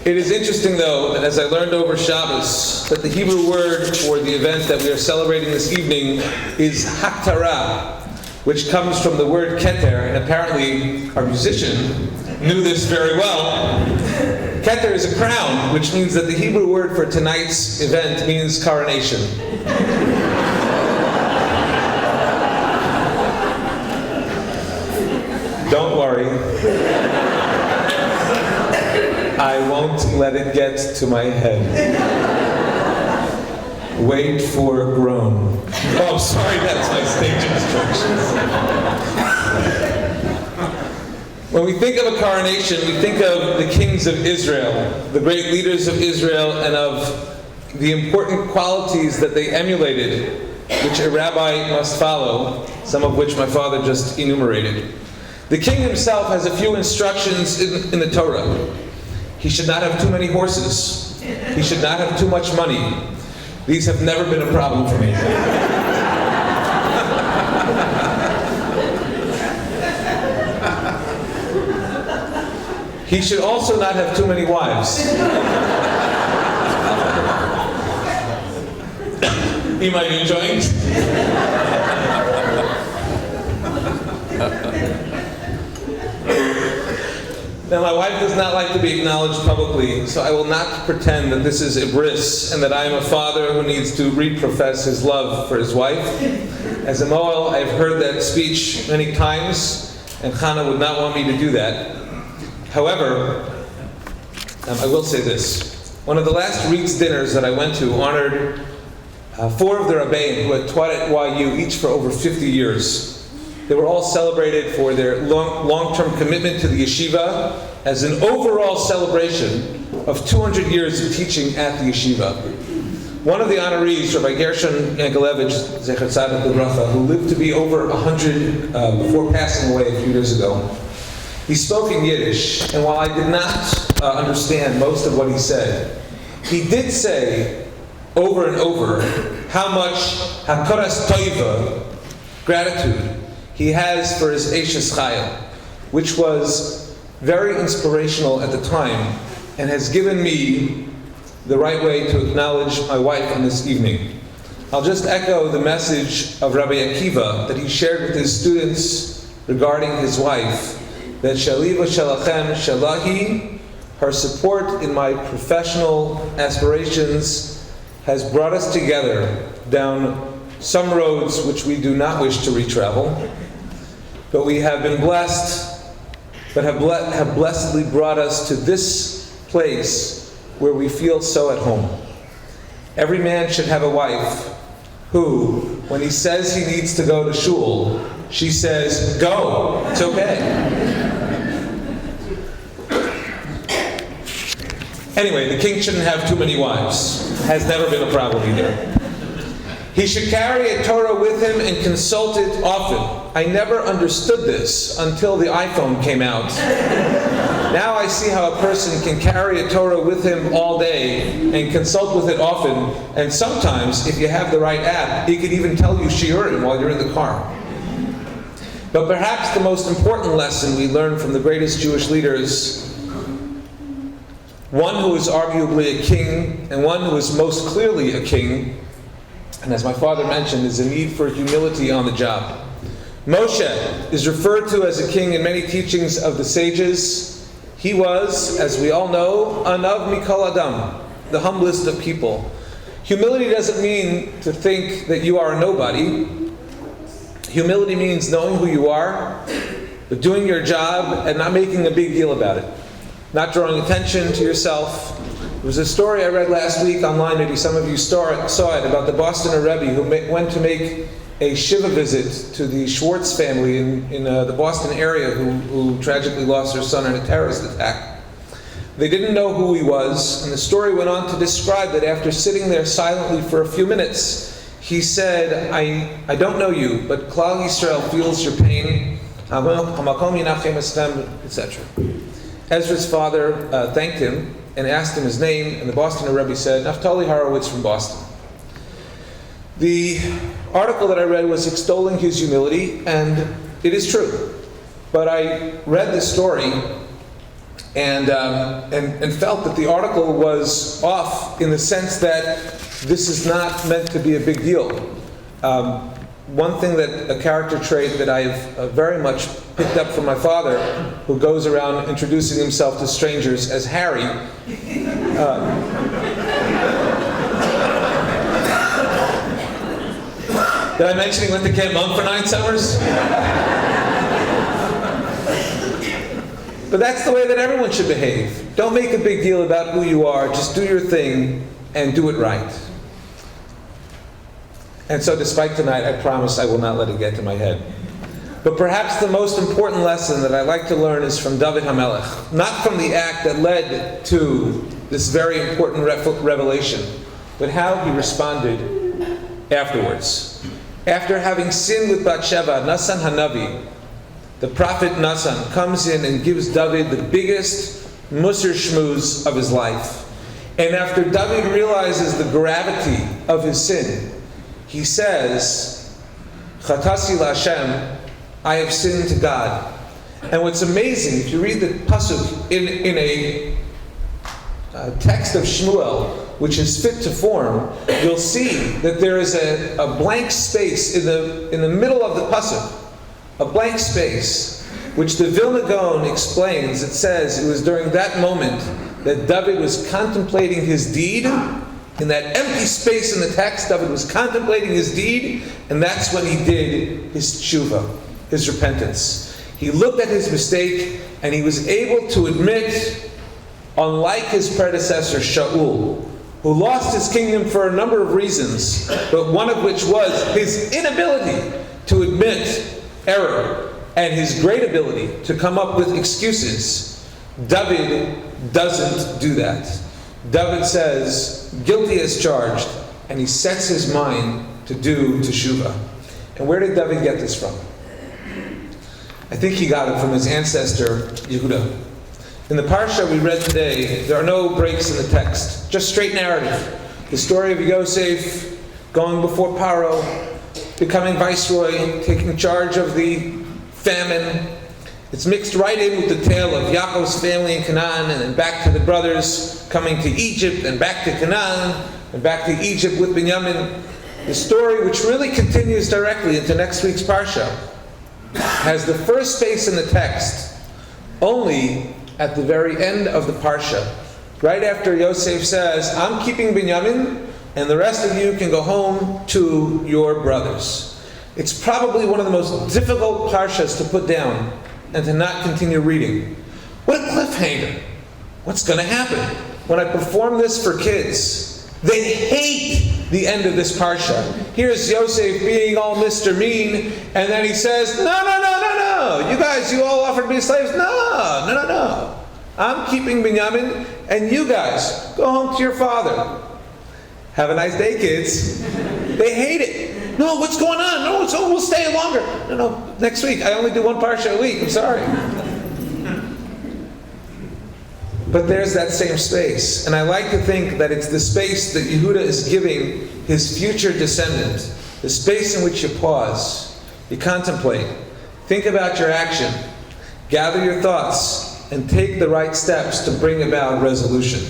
It is interesting, though, that as I learned over Shabbos, that the Hebrew word for the event that we are celebrating this evening is haktara, which comes from the word keter, and apparently our musician knew this very well. Keter is a crown, which means that the Hebrew word for tonight's event means coronation. Don't worry. I won't let it get to my head. Wait for a groan. Oh, I'm sorry, that's my stage instructions. When we think of a coronation, we think of the kings of Israel, the great leaders of Israel, and of the important qualities that they emulated, which a rabbi must follow, some of which my father just enumerated. The king himself has a few instructions in the Torah. He should not have too many horses. He should not have too much money. These have never been a problem for me. He should also not have too many wives. Am I enjoying? Now, my wife does not like to be acknowledged publicly, so I will not pretend that this is a bris and that I am a father who needs to reprofess his love for his wife. As a Moel, I've heard that speech many times, and Chana would not want me to do that. However, I will say this. One of the last Reeds dinners that I went to honored 4 of the Rabbeim who had taught at YU, each for over 50 years. They were all celebrated for their long-term commitment to the yeshiva as an overall celebration of 200 years of teaching at the yeshiva. One of the honorees, Rabbi Gershon Yankelevich, Zecher Tzaddik Livracha, who lived to be over 100 before passing away a few years ago, he spoke in Yiddish, and while I did not understand most of what he said, he did say over and over how much Hakoras Toiva, gratitude, he has for his Eishes Chayil, which was very inspirational at the time and has given me the right way to acknowledge my wife on this evening. I'll just echo the message of Rabbi Akiva that he shared with his students regarding his wife, that Shaliva Shalachem Shalahi, her support in my professional aspirations has brought us together down some roads which we do not wish to retravel, but we have been blessed, but have blessedly brought us to this place where we feel so at home. Every man should have a wife who, when he says he needs to go to shul, she says, go, it's okay. Anyway, the king shouldn't have too many wives. Has never been a problem either. He should carry a Torah with him and consult it often. I never understood this until the iPhone came out. Now I see how a person can carry a Torah with him all day and consult with it often, and sometimes, if you have the right app, he could even tell you shiurim while you're in the car. But perhaps the most important lesson we learn from the greatest Jewish leaders, one who is arguably a king and one who is most clearly a king, and as my father mentioned, is a need for humility on the job. Moshe is referred to as a king in many teachings of the sages. He was, as we all know, Anav Mikol Adam, the humblest of people. Humility doesn't mean to think that you are a nobody. Humility means knowing who you are, but doing your job and not making a big deal about it. Not drawing attention to yourself. There was a story I read last week online, maybe some of you saw it, about the Boston Rabbi who went to make a Shiva visit to the Schwartz family in the Boston area who tragically lost their son in a terrorist attack. They didn't know who he was, and the story went on to describe that after sitting there silently for a few minutes, he said, I don't know you, but Klal Yisrael feels your pain, etc. Ezra's father thanked him and asked him his name, and the Boston Rebbe said, Naftali Horowitz from Boston. The article that I read was extolling his humility, and it is true. But I read this story and felt that the article was off in the sense that this is not meant to be a big deal. one thing that, a character trait that I've very much picked up from my father, who goes around introducing himself to strangers as Harry. Did I mention he went to Camp Monk for 9 summers? But that's the way that everyone should behave. Don't make a big deal about who you are. Just do your thing and do it right. And so despite tonight, I promise I will not let it get to my head. But perhaps the most important lesson that I like to learn is from David HaMelech. Not from the act that led to this very important revelation, but how he responded afterwards. After having sinned with Bathsheba, Nasan Hanavi, the prophet Nasan, comes in and gives David the biggest musar shmooze of his life. And after David realizes the gravity of his sin, he says, Chatasi LaHashem, I have sinned to God. And what's amazing, if you read the pasuk in a text of Shmuel, which is fit to form, you'll see that there is a blank space in the middle of the pasuk, a blank space, which the Vilna Gaon explains. It says it was during that moment that David was contemplating his deed. In that empty space in the text, David was contemplating his deed, and that's when he did his tshuva, his repentance. He looked at his mistake, and he was able to admit, unlike his predecessor Shaul, who lost his kingdom for a number of reasons, but one of which was his inability to admit error and his great ability to come up with excuses. David doesn't do that. David says, guilty as charged, and he sets his mind to do teshuvah. And where did David get this from? I think he got it from his ancestor, Yehuda. In the parsha we read today, there are no breaks in the text, just straight narrative. The story of Yosef going before Paro, becoming viceroy, taking charge of the famine. It's mixed right in with the tale of Yaakov's family in Canaan, and then back to the brothers coming to Egypt, and back to Canaan, and back to Egypt with Binyamin. The story, which really continues directly into next week's parsha, has the first space in the text only at the very end of the parsha, right after Yosef says, I'm keeping Binyamin, and the rest of you can go home to your brothers. It's probably one of the most difficult parshas to put down and to not continue reading. What a cliffhanger. What's going to happen? When I perform this for kids, they hate the end of this parsha. Here's Yosef being all Mr. Mean, and then he says, no, you guys, you all offered me slaves. No. I'm keeping Binyamin, and you guys, go home to your father. Have a nice day, kids. They hate it. No, what's going on? No, we'll stay longer. No, next week. I only do one parsha a week. I'm sorry. But there's that same space. And I like to think that it's the space that Yehuda is giving his future descendant. The space in which you pause, you contemplate, think about your action, gather your thoughts, and take the right steps to bring about resolution.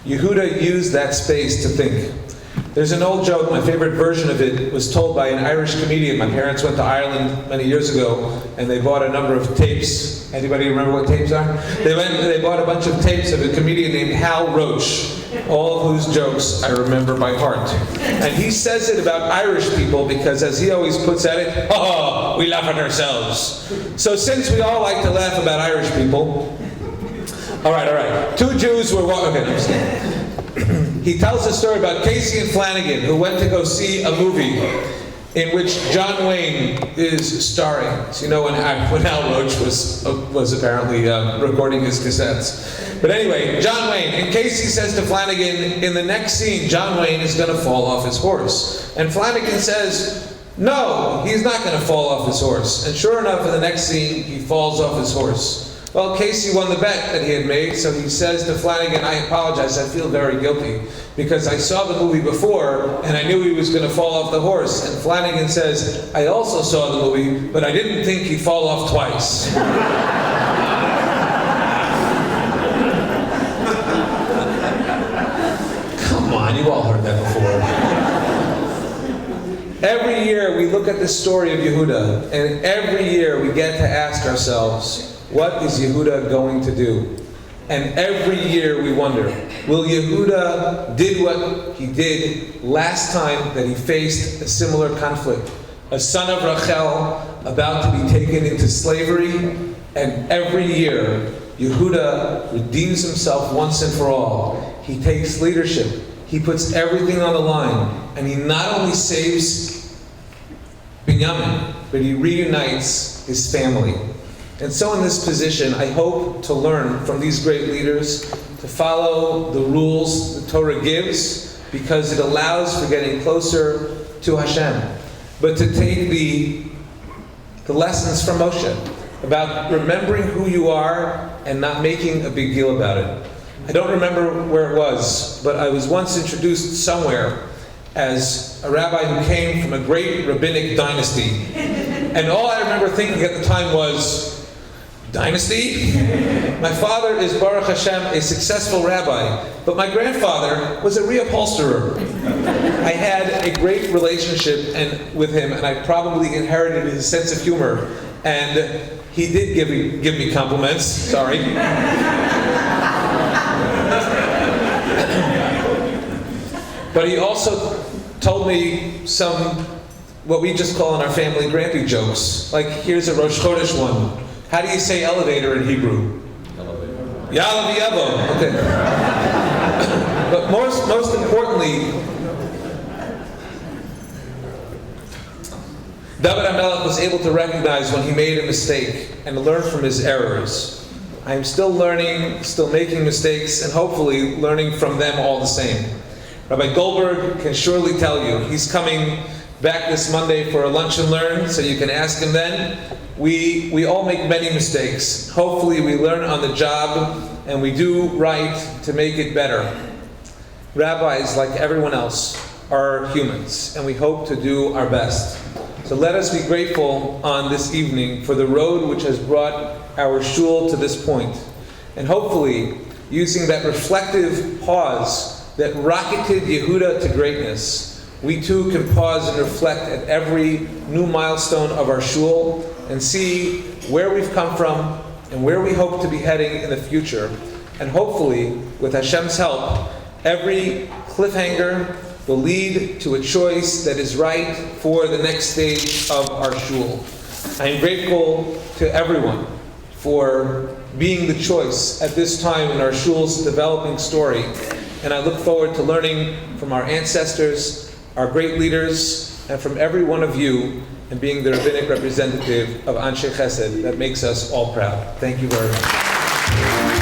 Yehuda used that space to think. There's an old joke, my favorite version of it was told by an Irish comedian. My parents went to Ireland many years ago, and they bought a number of tapes. Anybody remember what tapes are? They bought a bunch of tapes of a comedian named Hal Roach, all of whose jokes I remember by heart. And he says it about Irish people because, as he always puts at it, oh, we laugh at ourselves. So since we all like to laugh about Irish people, all right. Two Jews were walking. Okay, he tells a story about Casey and Flanagan, who went to go see a movie in which John Wayne is starring. So you know when Hal Roach was apparently recording his cassettes. But anyway, John Wayne, and Casey says to Flanagan, in the next scene, John Wayne is going to fall off his horse. And Flanagan says, no, he's not going to fall off his horse. And sure enough, in the next scene, he falls off his horse. Well, Casey won the bet that he had made, so he says to Flanagan, I apologize, I feel very guilty, because I saw the movie before, and I knew he was going to fall off the horse. And Flanagan says, I also saw the movie, but I didn't think he'd fall off twice. Come on, you all heard that before. Every year we look at the story of Yehuda, and every year we get to ask ourselves, what is Yehuda going to do? And every year we wonder, will Yehuda did what he did last time that he faced a similar conflict? A son of Rachel about to be taken into slavery, and every year Yehuda redeems himself once and for all. He takes leadership. He puts everything on the line, and he not only saves Binyamin, but he reunites his family. And so in this position, I hope to learn from these great leaders to follow the rules the Torah gives, because it allows for getting closer to Hashem. But to take the lessons from Moshe about remembering who you are and not making a big deal about it. I don't remember where it was, but I was once introduced somewhere as a rabbi who came from a great rabbinic dynasty. And all I remember thinking at the time was, dynasty? My father is, Baruch Hashem, a successful rabbi, but my grandfather was a reupholsterer. I had a great relationship with him, and I probably inherited his sense of humor. And he did give me compliments, sorry. But he also told me some, what we just call in our family, granty jokes. Like, here's a Rosh Chodesh one. How do you say elevator in Hebrew? Yalav Yavo. Okay. But most importantly, David HaMelech was able to recognize when he made a mistake and learn from his errors. I am still learning, still making mistakes, and hopefully learning from them all the same. Rabbi Goldberg can surely tell you. He's coming back this Monday for a lunch and learn, so you can ask him then. We all make many mistakes. Hopefully we learn on the job and we do right to make it better. Rabbis, like everyone else, are humans, and we hope to do our best. So let us be grateful on this evening for the road which has brought our shul to this point. And hopefully, using that reflective pause that rocketed Yehuda to greatness, we too can pause and reflect at every new milestone of our shul and see where we've come from and where we hope to be heading in the future. And hopefully, with Hashem's help, every cliffhanger will lead to a choice that is right for the next stage of our shul. I am grateful to everyone for being the choice at this time in our shul's developing story. And I look forward to learning from our ancestors, our great leaders, and from every one of you, and being the rabbinic representative of Anshe Chesed that makes us all proud. Thank you very much.